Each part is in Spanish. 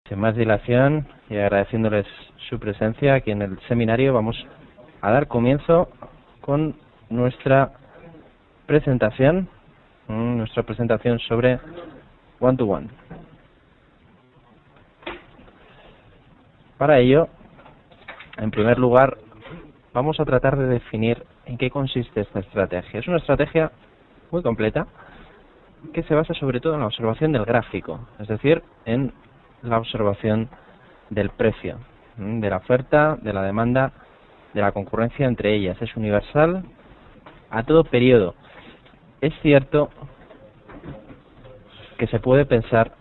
Sin más dilación y agradeciéndoles su presencia aquí en el seminario, vamos a dar comienzo con nuestra presentación sobre One-to-One. Para ello, en primer lugar, vamos a tratar de definir en qué consiste esta estrategia. Es una estrategia muy completa que se basa sobre todo en la observación del gráfico, es decir, en la observación del precio, de la oferta, de la demanda, de la concurrencia entre ellas. Es universal a todo periodo. Es cierto que se puede pensar...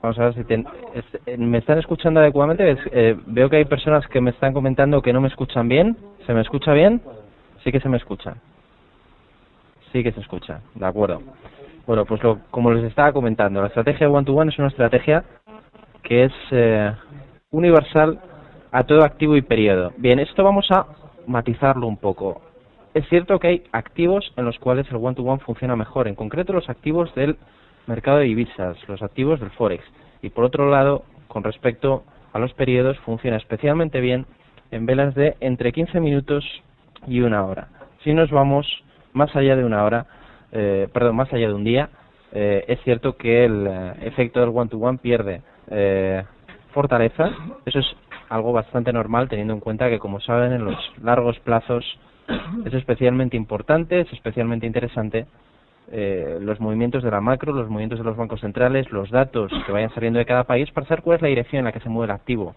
Vamos a ver si me están escuchando adecuadamente. Veo que hay personas que me están comentando que no me escuchan bien. ¿Se me escucha bien? Sí que se me escucha. Sí que se escucha, de acuerdo. Bueno, pues como les estaba comentando, la estrategia One-to-One es una estrategia que es universal a todo activo y periodo. Bien, esto vamos a matizarlo un poco. Es cierto que hay activos en los cuales el One-to-One funciona mejor, en concreto los activos del mercado de divisas, los activos del Forex. Y por otro lado, con respecto a los periodos, funciona especialmente bien en velas de entre 15 minutos y una hora. Si nos vamos más allá de una hora, más allá de un día, es cierto que el efecto del One-to-One pierde fortaleza. Eso es algo bastante normal, teniendo en cuenta que, como saben, en los largos plazos es especialmente importante, es especialmente interesante los movimientos de la macro, los movimientos de los bancos centrales, los datos que vayan saliendo de cada país para saber cuál es la dirección en la que se mueve el activo.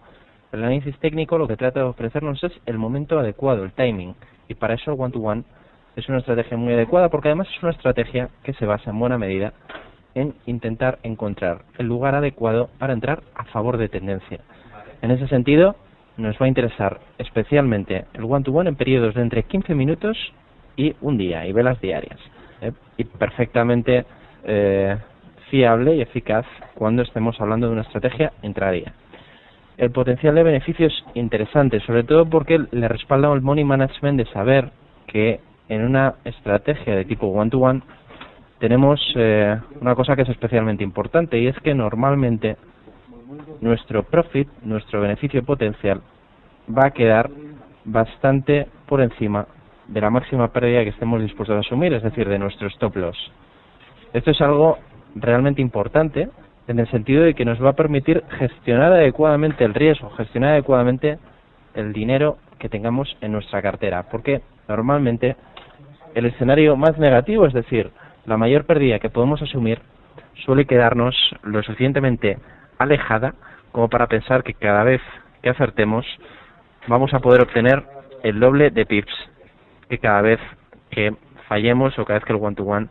El análisis técnico lo que trata de ofrecernos es el momento adecuado, el timing, y para eso el One-to-One es una estrategia muy adecuada, porque además es una estrategia que se basa en buena medida en intentar encontrar el lugar adecuado para entrar a favor de tendencia. En ese sentido, nos va a interesar especialmente el One-to-One en periodos de entre 15 minutos y un día, y velas diarias. Y perfectamente fiable y eficaz cuando estemos hablando de una estrategia intradía. El potencial de beneficio es interesante, sobre todo porque le respalda el money management de saber que en una estrategia de tipo One-to-One tenemos una cosa que es especialmente importante, y es que normalmente nuestro profit, nuestro beneficio potencial, va a quedar bastante por encima de la máxima pérdida que estemos dispuestos a asumir, es decir, de nuestro stop loss. Esto es algo realmente importante en el sentido de que nos va a permitir gestionar adecuadamente el riesgo, gestionar adecuadamente el dinero que tengamos en nuestra cartera, porque normalmente el escenario más negativo, es decir, la mayor pérdida que podemos asumir, suele quedarnos lo suficientemente alejada como para pensar que cada vez que acertemos vamos a poder obtener el doble de pips que cada vez que fallemos o cada vez que el One-to-One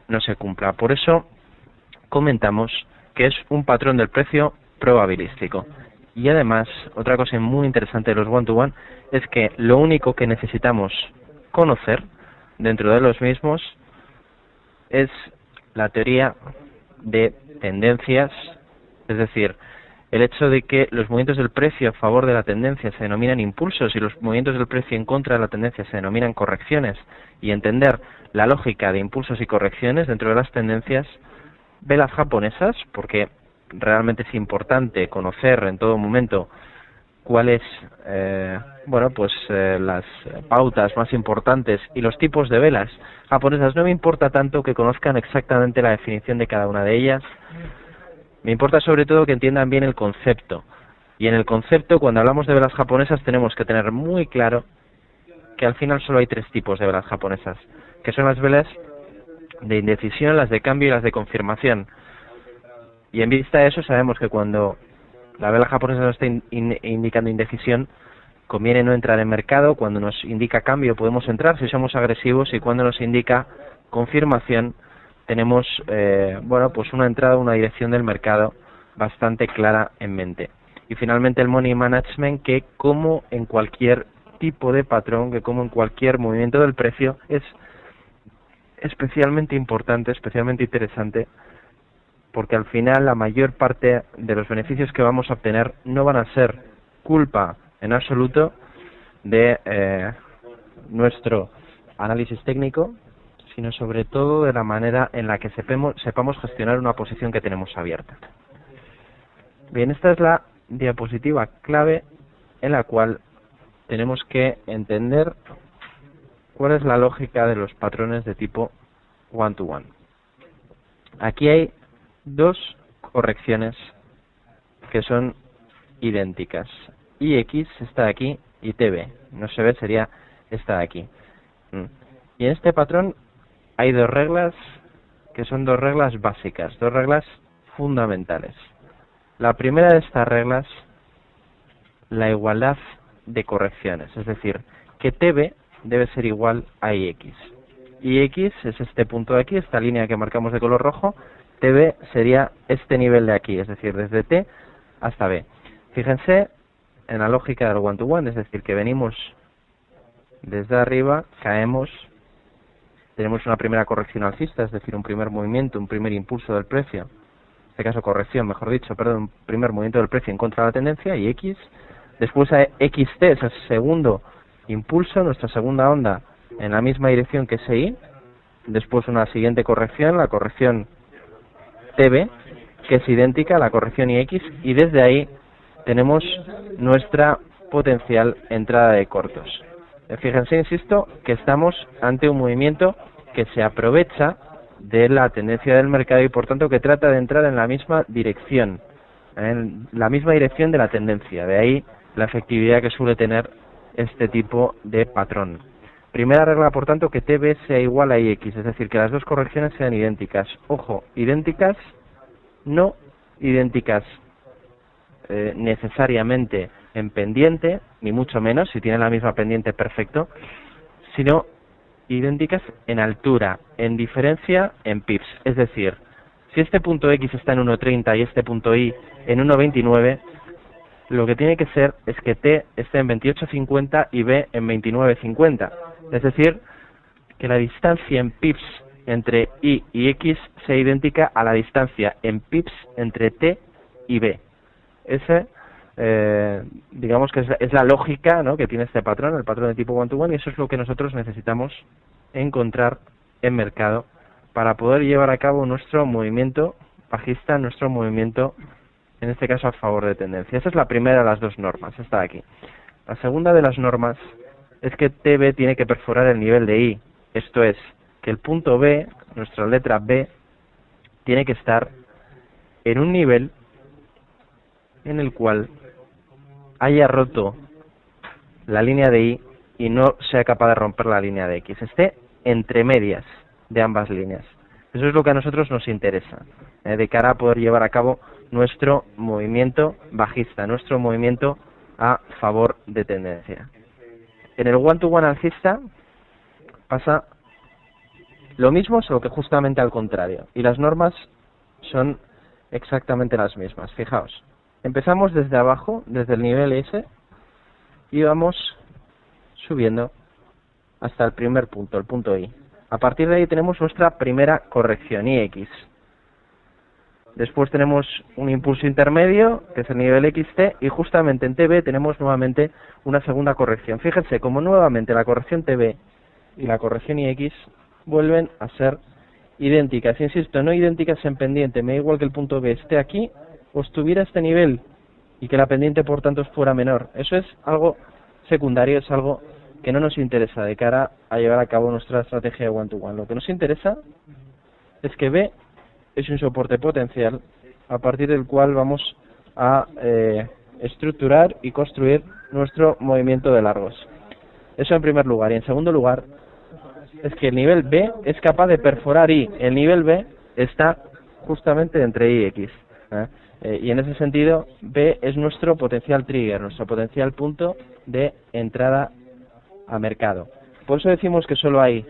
no se cumpla. Por eso comentamos que es un patrón del precio probabilístico. Y además, otra cosa muy interesante de los One-to-One es que lo único que necesitamos conocer dentro de los mismos es la teoría de tendencias, es decir, el hecho de que los movimientos del precio a favor de la tendencia se denominan impulsos y los movimientos del precio en contra de la tendencia se denominan correcciones, y entender la lógica de impulsos y correcciones dentro de las tendencias, velas japonesas, porque realmente es importante conocer en todo momento cuáles las pautas más importantes y los tipos de velas japonesas. No me importa tanto que conozcan exactamente la definición de cada una de ellas, me importa sobre todo que entiendan bien el concepto. Y en el concepto, cuando hablamos de velas japonesas, tenemos que tener muy claro que al final solo hay tres tipos de velas japonesas, que son las velas de indecisión, las de cambio y las de confirmación. Y en vista de eso, sabemos que cuando la vela japonesa nos está indicando indecisión, conviene no entrar en mercado. Cuando nos indica cambio podemos entrar si somos agresivos, y cuando nos indica confirmación tenemos una entrada, una dirección del mercado bastante clara en mente. Y finalmente el money management, que como en cualquier tipo de patrón, que como en cualquier movimiento del precio, es especialmente importante, especialmente interesante, porque al final la mayor parte de los beneficios que vamos a obtener no van a ser culpa en absoluto de nuestro análisis técnico, sino sobre todo de la manera en la que sepamos gestionar una posición que tenemos abierta. Bien, esta es la diapositiva clave en la cual tenemos que entender cuál es la lógica de los patrones de tipo one-to-one. Aquí hay dos correcciones que son idénticas. IX está aquí y TB. No se ve, sería esta de aquí. Y en este patrón hay dos reglas que son dos reglas básicas, dos reglas fundamentales. La primera de estas reglas, la igualdad de correcciones, es decir, que TB debe ser igual a IX. IX es este punto de aquí, esta línea que marcamos de color rojo. TB sería este nivel de aquí, es decir, desde T hasta B. Fíjense en la lógica del one-to-one, es decir, que venimos desde arriba, caemos, tenemos una primera corrección alcista, es decir, un primer movimiento, un primer impulso del precio, en este caso corrección, mejor dicho, perdón, un primer movimiento del precio en contra de la tendencia, y X, después a XT es el segundo impulso, nuestra segunda onda en la misma dirección que SI, después una siguiente corrección, la corrección TB, que es idéntica a la corrección IX, y desde ahí tenemos nuestra potencial entrada de cortos. Fíjense, insisto, que estamos ante un movimiento que se aprovecha de la tendencia del mercado y por tanto que trata de entrar en la misma dirección de la tendencia. De ahí la efectividad que suele tener este tipo de patrón. Primera regla, por tanto, que TB sea igual a IX, es decir, que las dos correcciones sean idénticas. Ojo, idénticas, no idénticas necesariamente en pendiente, ni mucho menos, si tienen la misma pendiente perfecto, sino idénticas en altura, en diferencia en pips. Es decir, si este punto X está en 1.30 y este punto Y en 1.29, lo que tiene que ser es que T esté en 28.50 y B en 29.50. Es decir, que la distancia en pips entre Y y X sea idéntica a la distancia en pips entre T y B. Ese, digamos que es la lógica, ¿no?, que tiene este patrón, el patrón de tipo one-to-one, y eso es lo que nosotros necesitamos encontrar en mercado para poder llevar a cabo nuestro movimiento bajista, nuestro movimiento, en este caso, a favor de tendencia. Esa es la primera de las dos normas, esta de aquí. La segunda de las normas es que TB tiene que perforar el nivel de I, esto es, que el punto B, nuestra letra B, tiene que estar en un nivel en el cual haya roto la línea de Y y no sea capaz de romper la línea de X, esté entre medias de ambas líneas. Eso es lo que a nosotros nos interesa, de cara a poder llevar a cabo nuestro movimiento bajista, nuestro movimiento a favor de tendencia. En el one-to-one alcista pasa lo mismo, solo que justamente al contrario, y las normas son exactamente las mismas. Fijaos, empezamos desde abajo, desde el nivel S, y vamos subiendo hasta el primer punto, el punto I. A partir de ahí tenemos nuestra primera corrección, IX. Después tenemos un impulso intermedio, que es el nivel XT, y justamente en TB tenemos nuevamente una segunda corrección. Fíjense, como nuevamente la corrección TB y la corrección IX vuelven a ser idénticas. Insisto, no idénticas en pendiente, me da igual que el punto B esté aquí o estuviera a este nivel y que la pendiente por tanto fuera menor. Eso es algo secundario, es algo que no nos interesa de cara a llevar a cabo nuestra estrategia de one-to-one. Lo que nos interesa es que B es un soporte potencial a partir del cual vamos a estructurar y construir nuestro movimiento de largos. Eso en primer lugar. Y en segundo lugar, es que el nivel B es capaz de perforar I. El nivel B está justamente entre I y X. Y en ese sentido, B es nuestro potencial trigger, nuestro potencial punto de entrada a mercado. Por eso decimos que solo hay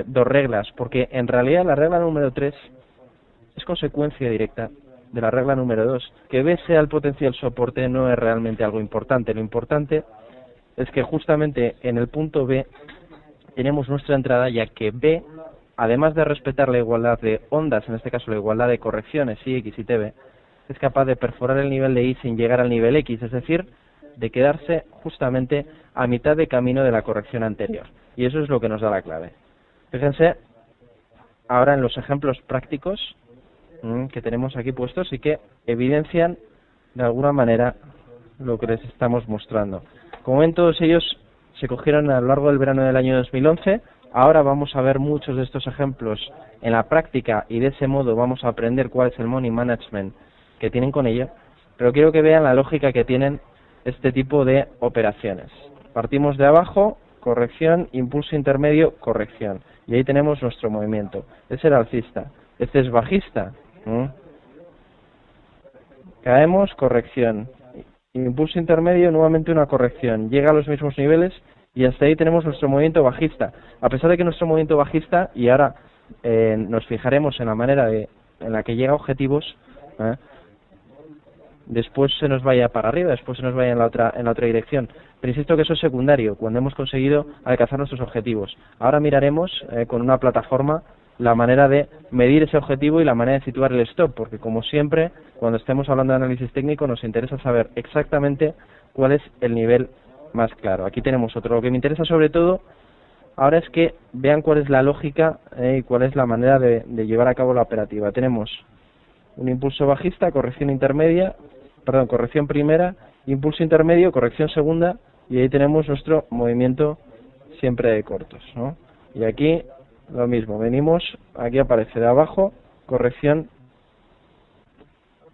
dos reglas, porque en realidad la regla número 3 es consecuencia directa de la regla número 2. Que B sea el potencial soporte no es realmente algo importante. Lo importante es que justamente en el punto B tenemos nuestra entrada, ya que B, además de respetar la igualdad de ondas, en este caso la igualdad de correcciones IX y TB, es capaz de perforar el nivel de Y sin llegar al nivel X, es decir, de quedarse justamente a mitad de camino de la corrección anterior. Y eso es lo que nos da la clave. Fíjense ahora en los ejemplos prácticos que tenemos aquí puestos y que evidencian de alguna manera lo que les estamos mostrando. Como ven, todos ellos se cogieron a lo largo del verano del año 2011. Ahora vamos a ver muchos de estos ejemplos en la práctica y de ese modo vamos a aprender cuál es el money management que tienen con ella, pero quiero que vean la lógica que tienen este tipo de operaciones. Partimos de abajo, corrección, impulso intermedio, corrección, y ahí tenemos nuestro movimiento. Ese era alcista, este es bajista. Caemos, corrección, impulso intermedio, nuevamente una corrección, llega a los mismos niveles y hasta ahí tenemos nuestro movimiento bajista. A pesar de que nuestro movimiento bajista, y ahora nos fijaremos en la manera en la que llega a objetivos, después se nos vaya para arriba, después se nos vaya en la otra dirección. Pero insisto que eso es secundario, cuando hemos conseguido alcanzar nuestros objetivos. Ahora miraremos con una plataforma la manera de medir ese objetivo y la manera de situar el stop, porque como siempre, cuando estemos hablando de análisis técnico, nos interesa saber exactamente cuál es el nivel más claro. Aquí tenemos otro. Lo que me interesa sobre todo ahora es que vean cuál es la lógica y cuál es la manera de llevar a cabo la operativa. Tenemos un impulso bajista, corrección intermedia, corrección primera, impulso intermedio, corrección segunda, y ahí tenemos nuestro movimiento siempre de cortos, ¿no? Y aquí lo mismo, venimos, aquí aparece de abajo, corrección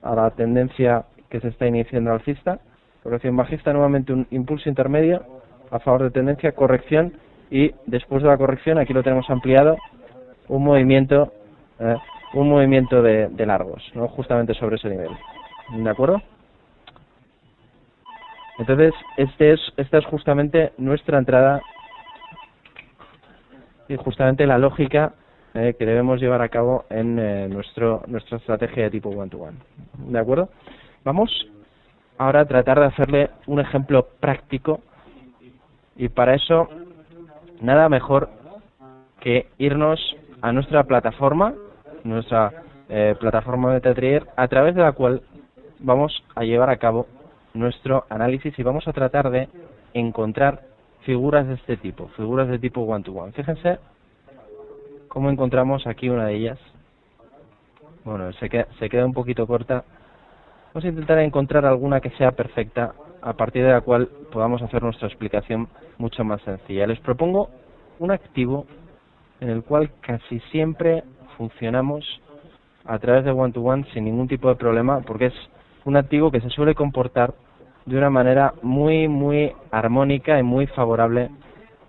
a la tendencia que se está iniciando alcista, corrección bajista, nuevamente un impulso intermedio a favor de tendencia, corrección, y después de la corrección, aquí lo tenemos ampliado, un movimiento de largos, ¿no? Justamente sobre ese nivel, ¿de acuerdo? Entonces, esta es justamente nuestra entrada y justamente la lógica que debemos llevar a cabo en nuestra estrategia de tipo one-to-one. ¿De acuerdo? Vamos ahora a tratar de hacerle un ejemplo práctico y para eso nada mejor que irnos a nuestra plataforma plataforma MetaTrader, a través de la cual vamos a llevar a cabo nuestro análisis y vamos a tratar de encontrar figuras de este tipo, figuras de tipo one-to-one. Fíjense cómo encontramos aquí una de ellas. Bueno, se queda un poquito corta. Vamos a intentar encontrar alguna que sea perfecta, a partir de la cual podamos hacer nuestra explicación mucho más sencilla. Les propongo un activo en el cual casi siempre funcionamos a través de one-to-one sin ningún tipo de problema, porque es un activo que se suele comportar de una manera muy armónica y muy favorable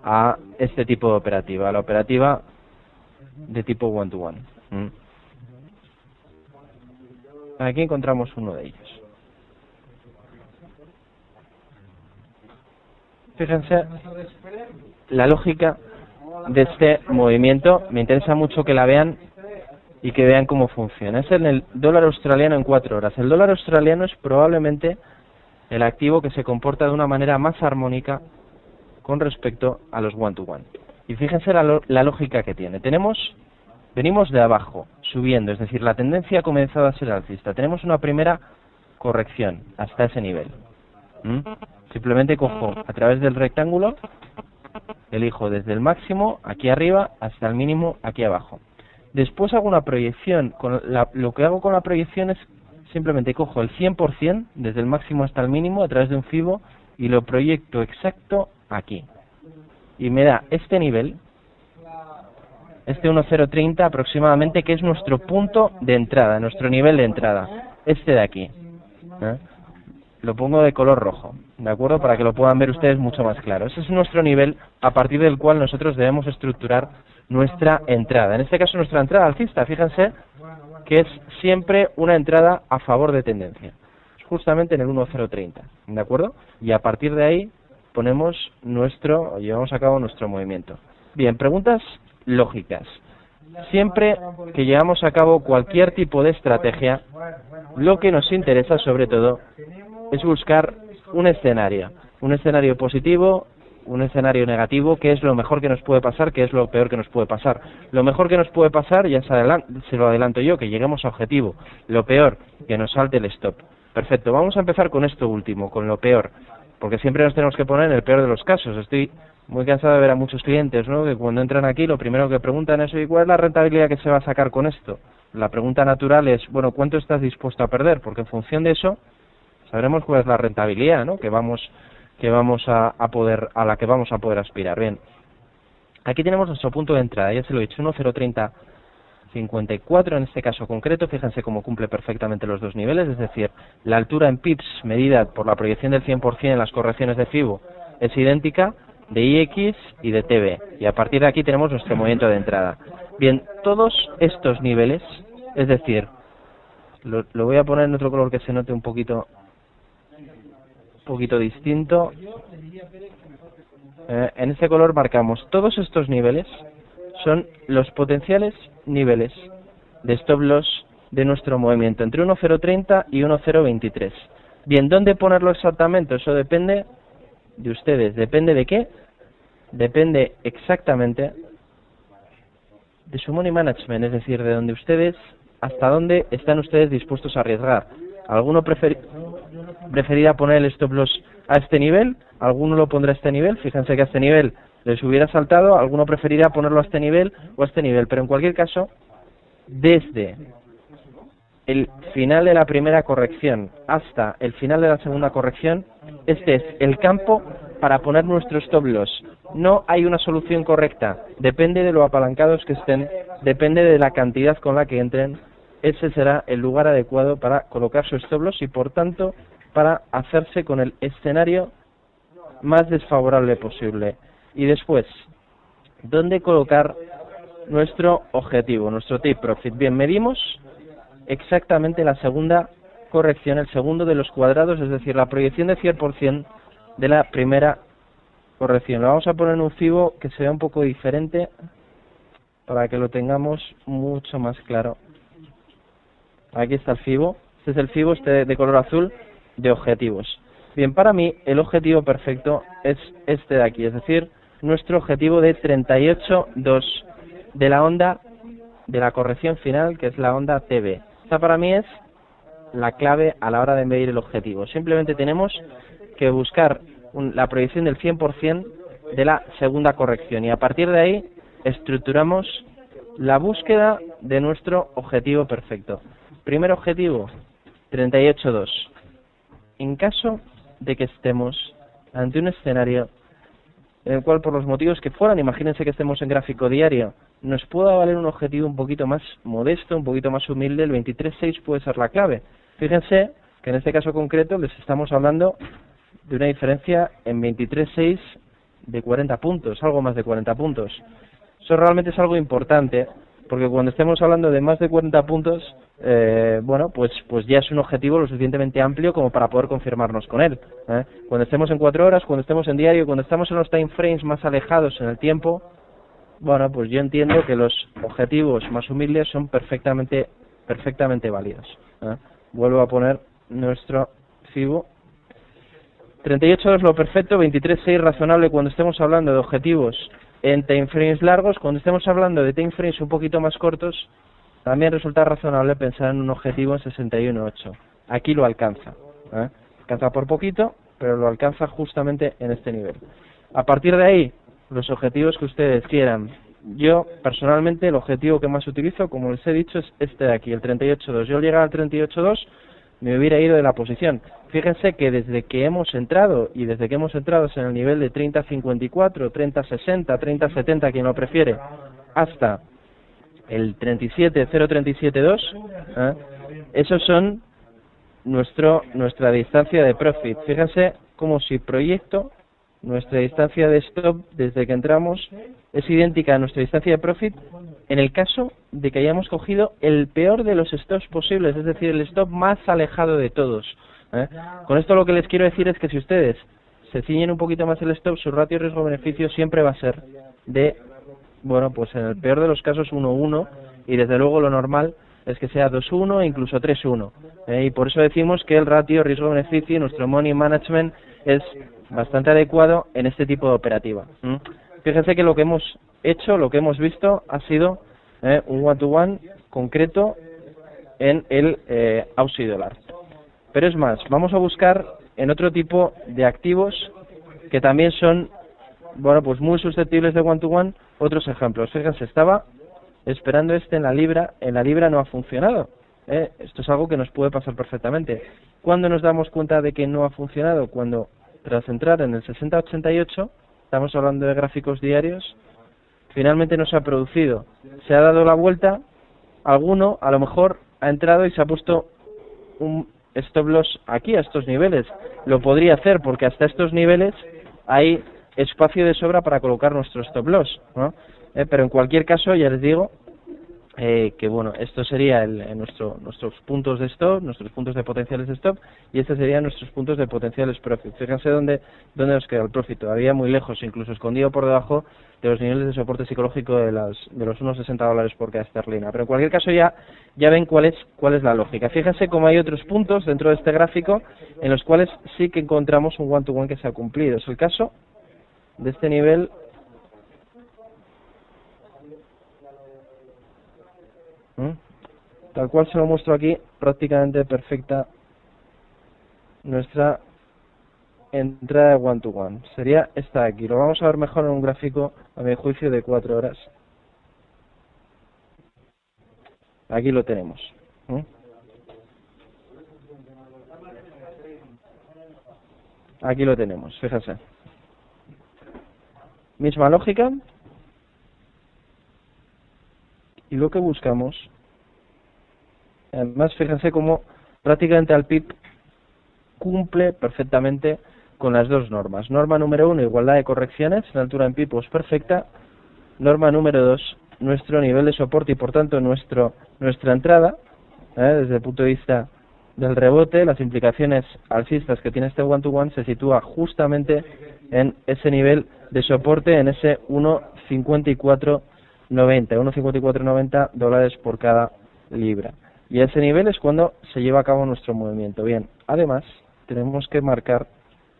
a este tipo de operativa, la operativa de tipo one-to-one. Aquí encontramos uno de ellos. Fíjense la lógica de este movimiento. Me interesa mucho que la vean y que vean cómo funciona. Es en el dólar australiano en 4 horas. El dólar australiano es probablemente el activo que se comporta de una manera más armónica con respecto a los one-to-one. Y fíjense la lógica que tiene. Venimos de abajo, subiendo, es decir, la tendencia ha comenzado a ser alcista. Tenemos una primera corrección hasta ese nivel. Simplemente cojo a través del rectángulo, elijo desde el máximo aquí arriba hasta el mínimo aquí abajo. Después hago una proyección. Lo que hago con la proyección es simplemente cojo el 100% desde el máximo hasta el mínimo a través de un fibo y lo proyecto exacto aquí. Y me da este nivel, este 1.030 aproximadamente, que es nuestro punto de entrada, nuestro nivel de entrada. Este de aquí. Lo pongo de color rojo, ¿de acuerdo? Para que lo puedan ver ustedes mucho más claro. Ese es nuestro nivel a partir del cual nosotros debemos estructurar nuestra entrada. En este caso nuestra entrada alcista, fíjense que es siempre una entrada a favor de tendencia. Es justamente en el 1.030, ¿de acuerdo? Y a partir de ahí llevamos a cabo nuestro movimiento. Bien, preguntas lógicas. Siempre que llevamos a cabo cualquier tipo de estrategia, lo que nos interesa sobre todo es buscar un escenario positivo, un escenario negativo, qué es lo mejor que nos puede pasar, qué es lo peor que nos puede pasar. Lo mejor que nos puede pasar, ya se lo adelanto yo, que lleguemos a objetivo. Lo peor, que nos salte el stop. Perfecto, vamos a empezar con esto último, con lo peor, porque siempre nos tenemos que poner en el peor de los casos. Estoy muy cansado de ver a muchos clientes, ¿no?, que cuando entran aquí lo primero que preguntan es: ¿y cuál es la rentabilidad que se va a sacar con esto? La pregunta natural es: bueno, ¿cuánto estás dispuesto a perder? Porque en función de eso sabremos cuál es la rentabilidad, ¿no? que a la que vamos a poder aspirar. Bien, aquí tenemos nuestro punto de entrada, ya se lo he dicho, 1,030,54 en este caso concreto. Fíjense cómo cumple perfectamente los dos niveles, es decir, la altura en pips medida por la proyección del 100% en las correcciones de FIBO es idéntica de IX y de TB, y a partir de aquí tenemos nuestro movimiento de entrada. Bien, todos estos niveles, es decir, lo voy a poner en otro color que se note un poquito distinto. En este color marcamos todos estos niveles, son los potenciales niveles de stop loss de nuestro movimiento, entre 1,030 y 1,023. Bien, ¿dónde ponerlo exactamente? Eso depende de ustedes. ¿Depende de qué? Depende exactamente de su money management, es decir, de donde ustedes, hasta dónde están ustedes dispuestos a arriesgar. Alguno preferirá poner el stop loss a este nivel, alguno lo pondrá a este nivel. Fíjense que a este nivel les hubiera saltado, alguno preferirá ponerlo a este nivel o a este nivel, pero en cualquier caso, desde el final de la primera corrección hasta el final de la segunda corrección, este es el campo para poner nuestro stop loss. No hay una solución correcta, depende de lo apalancados que estén, depende de la cantidad con la que entren. Ese será el lugar adecuado para colocar su stop loss y, por tanto, para hacerse con el escenario más desfavorable posible. Y después, ¿dónde colocar nuestro objetivo, nuestro take profit? Bien, medimos exactamente la segunda corrección, el segundo de los cuadrados, es decir, la proyección de 100% de la primera corrección. Lo vamos a poner en un FIBO que se vea un poco diferente para que lo tengamos mucho más claro. Aquí está el FIBO. Este es el FIBO, este de color azul, de objetivos. Bien, para mí el objetivo perfecto es este de aquí, es decir, nuestro objetivo de 38,2 de la onda de la corrección final, que es la onda TB. Esta para mí es la clave a la hora de medir el objetivo. Simplemente tenemos que buscar la proyección del 100% de la segunda corrección, y a partir de ahí estructuramos la búsqueda de nuestro objetivo perfecto. Primer objetivo, 38,2. En caso de que estemos ante un escenario en el cual, por los motivos que fueran, imagínense que estemos en gráfico diario, nos pueda valer un objetivo un poquito más modesto, un poquito más humilde, el 23,6 puede ser la clave. Fíjense que en este caso concreto les estamos hablando de una diferencia en 23,6 de 40 puntos, algo más de 40 puntos. Eso realmente es algo importante, porque cuando estemos hablando de más de 40 puntos, bueno, pues ya es un objetivo lo suficientemente amplio como para poder confirmarnos con él. Cuando estemos en 4 horas, cuando estemos en diario, cuando estamos en los time frames más alejados en el tiempo, bueno, pues yo entiendo que los objetivos más humildes son perfectamente válidos. Vuelvo a poner nuestro FIBO. 38 es lo perfecto, 23,6 razonable cuando estemos hablando de objetivos en time frames largos. Cuando estemos hablando de time frames un poquito más cortos, también resulta razonable pensar en un objetivo en 61,8. Aquí lo alcanza. Alcanza por poquito, pero lo alcanza justamente en este nivel. A partir de ahí, los objetivos que ustedes quieran. Yo, personalmente, el objetivo que más utilizo, como les he dicho, es este de aquí, el 38,2. Yo al llegar al 38,2 me hubiera ido de la posición. Fíjense que desde que hemos entrado, y desde que hemos entrado en el nivel de 30,54, 30,60, 30,70, quien lo prefiere, hasta el 0,37,2, esos son nuestra distancia de profit. Fíjense como si proyecto nuestra distancia de stop desde que entramos es idéntica a nuestra distancia de profit en el caso de que hayamos cogido el peor de los stops posibles, es decir, el stop más alejado de todos. Con esto lo que les quiero decir es que si ustedes se ciñen un poquito más el stop, su ratio riesgo-beneficio siempre va a ser de, bueno, pues en el peor de los casos 1,1, y desde luego lo normal es que sea 2,1 e incluso 3,1. Y por eso decimos que el ratio riesgo-beneficio y nuestro money management es bastante adecuado en este tipo de operativa. Fíjense que lo que hemos hecho, lo que hemos visto, ha sido un one-to-one concreto en el Aussie dólar. Pero es más, vamos a buscar en otro tipo de activos que también son, bueno, pues muy susceptibles de one-to-one, otros ejemplos. Fíjense, estaba esperando en la libra no ha funcionado. Esto es algo que nos puede pasar perfectamente. ¿Cuándo nos damos cuenta de que no ha funcionado? Cuando tras entrar en el 60-88, estamos hablando de gráficos diarios, finalmente no se ha producido. Se ha dado la vuelta, alguno a lo mejor ha entrado y se ha puesto un stop loss aquí a estos niveles. Lo podría hacer porque hasta estos niveles hay espacio de sobra para colocar nuestro stop loss, ¿no? Pero en cualquier caso, ya les digo que bueno, esto sería nuestros puntos de stop, nuestros puntos de potenciales stop, y estos serían nuestros puntos de potenciales profit. Fíjense dónde nos queda el profit, todavía muy lejos, incluso escondido por debajo de los niveles de soporte psicológico de los unos $60 por cada esterlina. Pero en cualquier caso ya ven cuál es la lógica. Fíjense cómo hay otros puntos dentro de este gráfico en los cuales sí que encontramos un one-to-one que se ha cumplido. Es el caso de este nivel tal cual se lo muestro aquí, prácticamente perfecta nuestra entrada de one-to-one. Sería esta de aquí. Lo vamos a ver mejor en un gráfico, a mi juicio, de 4 horas. Aquí lo tenemos. Aquí lo tenemos, fíjense. Misma lógica. Y lo que buscamos, además fíjense cómo prácticamente al PIB cumple perfectamente con las dos normas. Norma número 1, igualdad de correcciones, la altura en PIB es perfecta. Norma número 2, nuestro nivel de soporte y por tanto nuestra entrada, desde el punto de vista del rebote, las implicaciones alcistas que tiene este one-to-one se sitúa justamente en ese nivel de soporte, en ese 1,5490 dólares por cada libra. Y ese nivel es cuando se lleva a cabo nuestro movimiento. Bien, además tenemos que marcar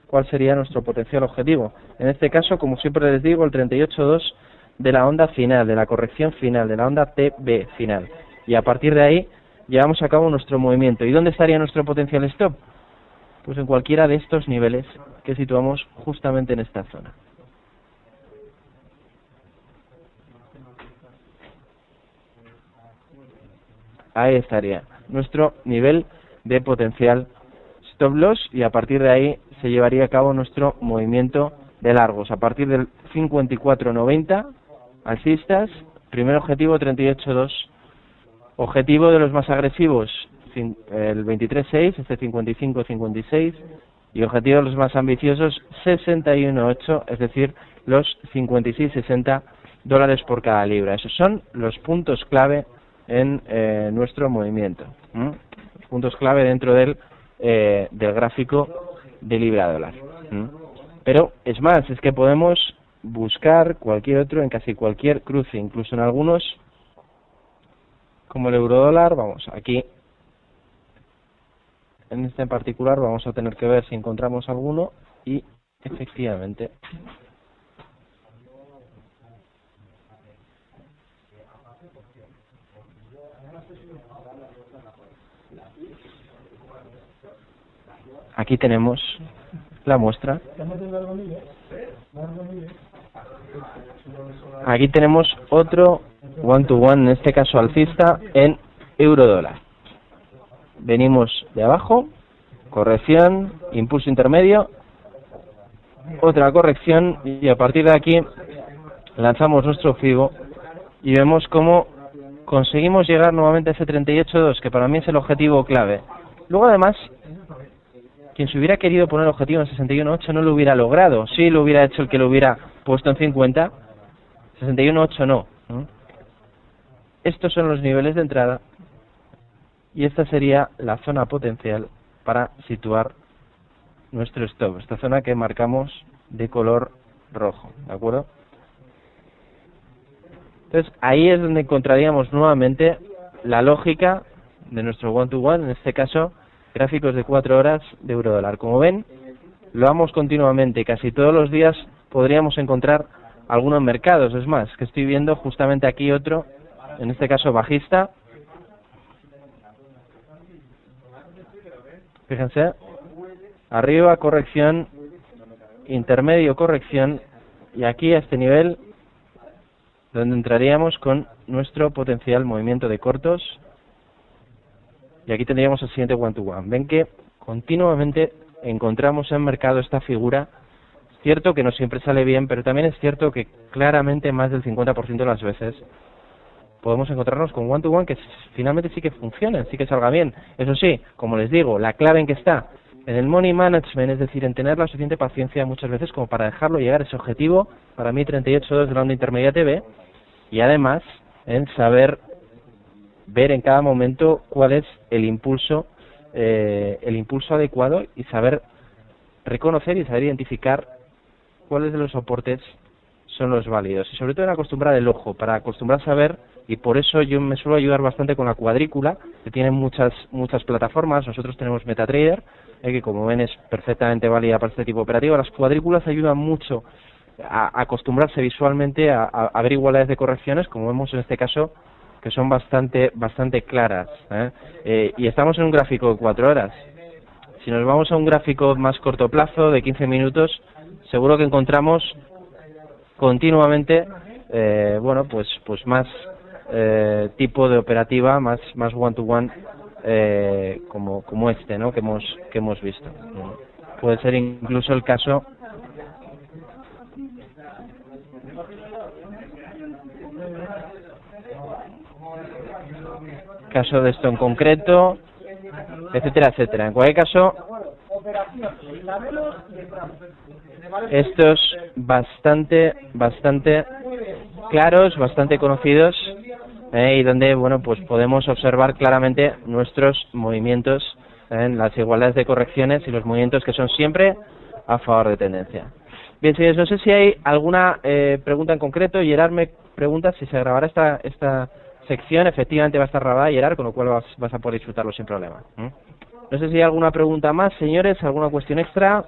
cuál sería nuestro potencial objetivo. En este caso, como siempre les digo, el 38.2 de la onda final, de la corrección final, de la onda TB final. Y a partir de ahí llevamos a cabo nuestro movimiento. ¿Y dónde estaría nuestro potencial stop? Pues en cualquiera de estos niveles que situamos justamente en esta zona. Ahí estaría nuestro nivel de potencial stop loss y a partir de ahí se llevaría a cabo nuestro movimiento de largos. A partir del 54.90 alcistas, primer objetivo 38.2. Objetivo de los más agresivos, el 23.6, este 55.56. Y objetivo de los más ambiciosos, 61.8, es decir, los 56.60 dólares por cada libra. Esos son los puntos clave en nuestro movimiento. Los puntos clave dentro del gráfico de libra dólar. Pero es más, es que podemos buscar cualquier otro en casi cualquier cruce, incluso en algunos como el euro dólar. Vamos, aquí en este en particular vamos a tener que ver si encontramos alguno y efectivamente aquí tenemos la muestra. Aquí tenemos otro one-to-one, en este caso alcista, en euro-dólar. Venimos de abajo, corrección, impulso intermedio, otra corrección y a partir de aquí lanzamos nuestro FIBO y vemos cómo conseguimos llegar nuevamente a ese 38.2, que para mí es el objetivo clave. Luego además, quien se hubiera querido poner el objetivo en 61.8 no lo hubiera logrado. Sí lo hubiera hecho el que lo hubiera puesto en 50, 61.8 no. Estos son los niveles de entrada y esta sería la zona potencial para situar nuestro stop, esta zona que marcamos de color rojo, ¿de acuerdo? Entonces ahí es donde encontraríamos nuevamente la lógica de nuestro one-to-one, en este caso gráficos de 4 horas de euro-dólar. Como ven, lo vamos continuamente, casi todos los días podríamos encontrar algunos mercados. Es más, que estoy viendo justamente aquí otro, en este caso bajista. Fíjense, arriba corrección, intermedio corrección y aquí a este nivel donde entraríamos con nuestro potencial movimiento de cortos y aquí tendríamos el siguiente one-to-one. Ven que continuamente encontramos en el mercado esta figura. Cierto que no siempre sale bien, pero también es cierto que claramente más del 50% de las veces podemos encontrarnos con one-to-one que finalmente sí que funcionen, sí que salga bien. Eso sí, como les digo, la clave en que está en el money management, es decir, en tener la suficiente paciencia muchas veces como para dejarlo llegar a ese objetivo, para mí 38.2 de la onda intermedia TV, y además en saber ver en cada momento cuál es el impulso adecuado y saber reconocer y saber identificar cuáles de los soportes son los válidos. Y sobre todo en acostumbrar el ojo, para acostumbrarse a ver, y por eso yo me suelo ayudar bastante con la cuadrícula, que tiene muchas plataformas. Nosotros tenemos MetaTrader, que como ven es perfectamente válida para este tipo de operativo. Las cuadrículas ayudan mucho a acostumbrarse visualmente a ver igualdades de correcciones, como vemos en este caso, que son bastante claras. Y estamos en un gráfico de 4 horas. Si nos vamos a un gráfico más corto plazo, de 15 minutos, seguro que encontramos continuamente pues más tipo de operativa, más one-to-one como este, ¿no?, que hemos visto. Puede ser incluso el caso de esto en concreto, etcétera, etcétera. En cualquier caso, estos bastante claros, bastante conocidos, y donde pues podemos observar claramente nuestros movimientos en las igualdades de correcciones y los movimientos que son siempre a favor de tendencia. Bien, señores, no sé si hay alguna pregunta en concreto. Gerard me pregunta si se grabará esta sección. Efectivamente va a estar grabada, Gerard, con lo cual vas a poder disfrutarlo sin problema. No sé si hay alguna pregunta más, señores, alguna cuestión extra.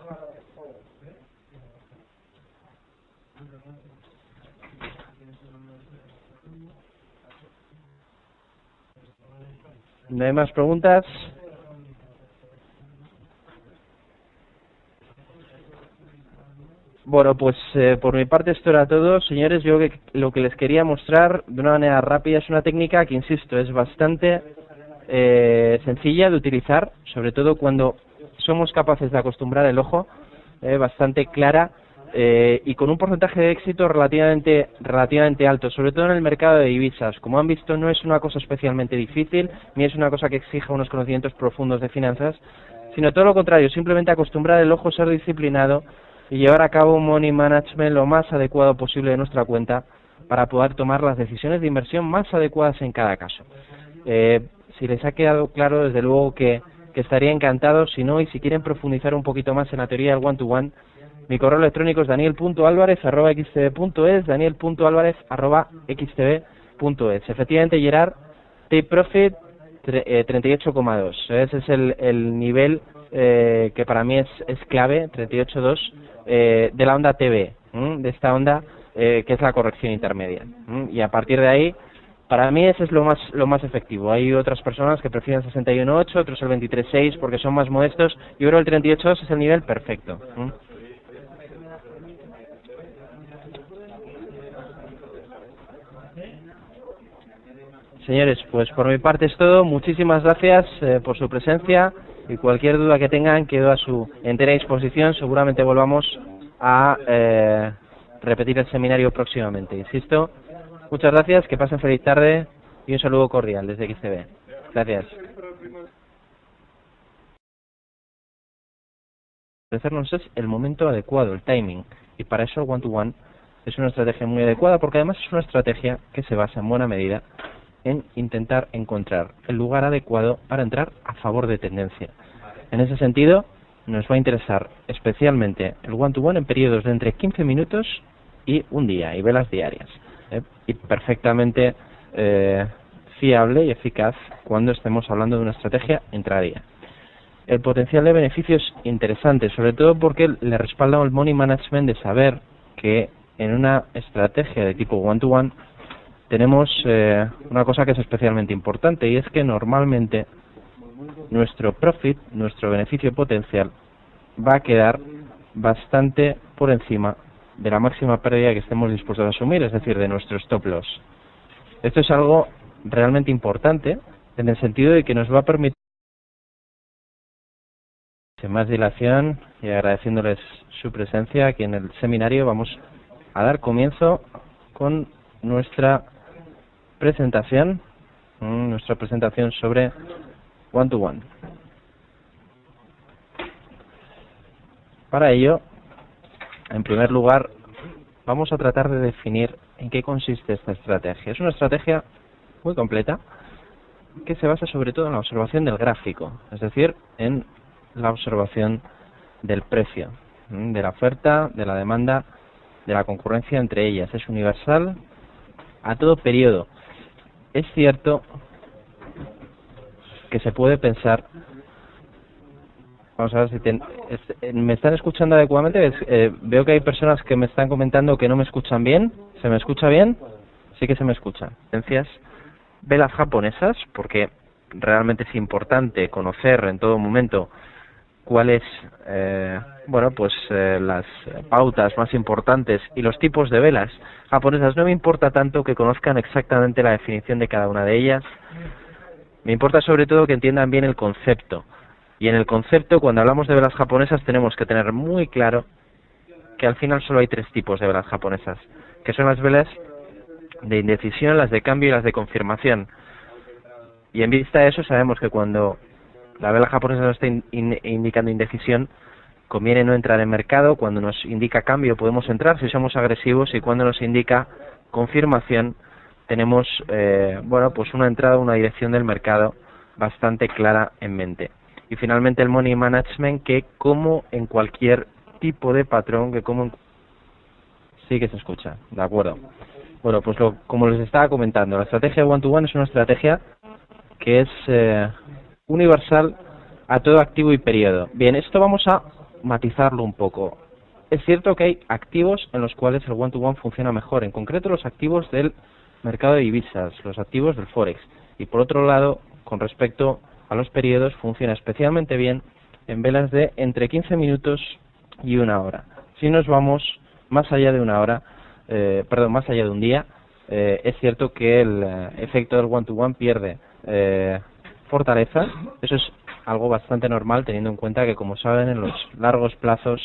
¿No hay más preguntas? Bueno, pues por mi parte esto era todo, señores. Yo lo que les quería mostrar de una manera rápida es una técnica que, insisto, es bastante sencilla de utilizar, sobre todo cuando somos capaces de acostumbrar el ojo, bastante clara, y con un porcentaje de éxito relativamente alto, sobre todo en el mercado de divisas. Como han visto, no es una cosa especialmente difícil, ni es una cosa que exija unos conocimientos profundos de finanzas, sino todo lo contrario, simplemente acostumbrar el ojo, ser disciplinado y llevar a cabo un money management lo más adecuado posible de nuestra cuenta para poder tomar las decisiones de inversión más adecuadas en cada caso. Si les ha quedado claro, desde luego que estaría encantado. Si no, y si quieren profundizar un poquito más en la teoría del one-to-one, mi correo electrónico es daniel.alvarez@xtb.es, daniel.alvarez@xtb.es. Efectivamente, Gerard, take profit 38,2. Ese es el nivel que para mí es clave, 38,2, de la onda TV, de esta onda que es la corrección intermedia. Y a partir de ahí, para mí ese es lo más efectivo. Hay otras personas que prefieren 61,8, otros el 23,6 porque son más modestos. Yo creo que el 38,2 es el nivel perfecto. Señores, pues por mi parte es todo. Muchísimas gracias por su presencia, y cualquier duda que tengan quedo a su entera disposición. Seguramente volvamos a repetir el seminario próximamente. Insisto, muchas gracias, que pasen feliz tarde y un saludo cordial desde XTB. Gracias. Ofrecernos es el momento adecuado, el timing, y para eso el one-to-one es una estrategia muy adecuada, porque además es una estrategia que se basa en buena medida en intentar encontrar el lugar adecuado para entrar a favor de tendencia. En ese sentido, nos va a interesar especialmente el one-to-one en periodos de entre 15 minutos y un día, y velas diarias, y perfectamente fiable y eficaz cuando estemos hablando de una estrategia intradía. El potencial de beneficio es interesante, sobre todo porque le respalda el money management de saber que en una estrategia de tipo one-to-one tenemos una cosa que es especialmente importante, y es que normalmente nuestro profit, nuestro beneficio potencial, va a quedar bastante por encima de la máxima pérdida que estemos dispuestos a asumir, es decir, de nuestro stop loss. Esto es algo realmente importante en el sentido de que nos va a permitir Sin más dilación y agradeciéndoles su presencia aquí en el seminario, vamos a dar comienzo con nuestra presentación sobre One to One. Para ello, en primer lugar, vamos a tratar de definir en qué consiste esta estrategia. Es una estrategia muy completa que se basa sobre todo en la observación del gráfico, es decir, en la observación del precio, de la oferta, de la demanda, de la concurrencia entre ellas. Es universal a todo periodo. Es cierto que se puede pensar... Vamos a ver si me están escuchando adecuadamente. Veo que hay personas que me están comentando que no me escuchan bien. ¿Se me escucha bien? Sí que se me escucha. Tendencias velas japonesas, porque realmente es importante conocer en todo momento cuáles las pautas más importantes y los tipos de velas japonesas. No me importa tanto que conozcan exactamente la definición de cada una de ellas. Me importa sobre todo que entiendan bien el concepto. Y en el concepto, cuando hablamos de velas japonesas, tenemos que tener muy claro que al final solo hay tres tipos de velas japonesas, que son las velas de indecisión, las de cambio y las de confirmación. Y en vista de eso, sabemos que cuando la vela japonesa nos está indicando indecisión, conviene no entrar en mercado. Cuando nos indica cambio, podemos entrar si somos agresivos, y cuando nos indica confirmación, tenemos una entrada, una dirección del mercado bastante clara en mente. Y finalmente el money management, que como en cualquier tipo de patrón, sí que se escucha, de acuerdo. Bueno, pues como les estaba comentando, la estrategia de One to One es una estrategia que es universal a todo activo y periodo. Bien, esto vamos a matizarlo un poco. Es cierto que hay activos en los cuales el One to One funciona mejor, en concreto los activos del mercado de divisas, los activos del Forex. Y por otro lado, con respecto a los periodos, funciona especialmente bien en velas de entre 15 minutos y una hora. Si nos vamos más allá de una hora, más allá de un día, es cierto que el efecto del One to One pierde fortaleza. Eso es algo bastante normal, teniendo en cuenta que, como saben, en los largos plazos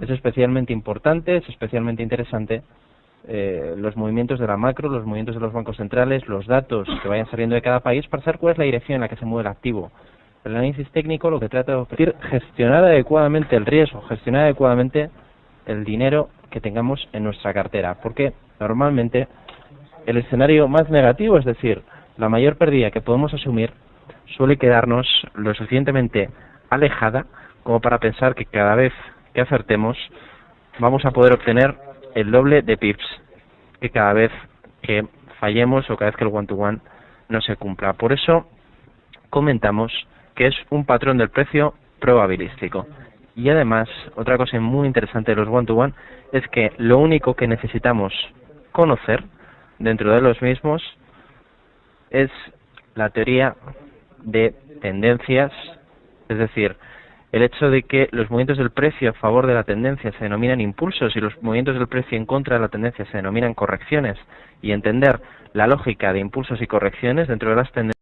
es especialmente importante, es especialmente interesante los movimientos de la macro, los movimientos de los bancos centrales, los datos que vayan saliendo de cada país, para saber cuál es la dirección en la que se mueve el activo. El análisis técnico lo que trata de ofrecer es gestionar adecuadamente el riesgo, gestionar adecuadamente el dinero que tengamos en nuestra cartera, porque normalmente el escenario más negativo, es decir, la mayor pérdida que podemos asumir, suele quedarnos lo suficientemente alejada como para pensar que cada vez que acertemos vamos a poder obtener el doble de pips que cada vez que fallemos o cada vez que el One to One no se cumpla. Por eso comentamos que es un patrón del precio probabilístico. Y además, otra cosa muy interesante de los One to One es que lo único que necesitamos conocer dentro de los mismos es la teoría de tendencias, es decir, el hecho de que los movimientos del precio a favor de la tendencia se denominan impulsos y los movimientos del precio en contra de la tendencia se denominan correcciones, y entender la lógica de impulsos y correcciones dentro de las tendencias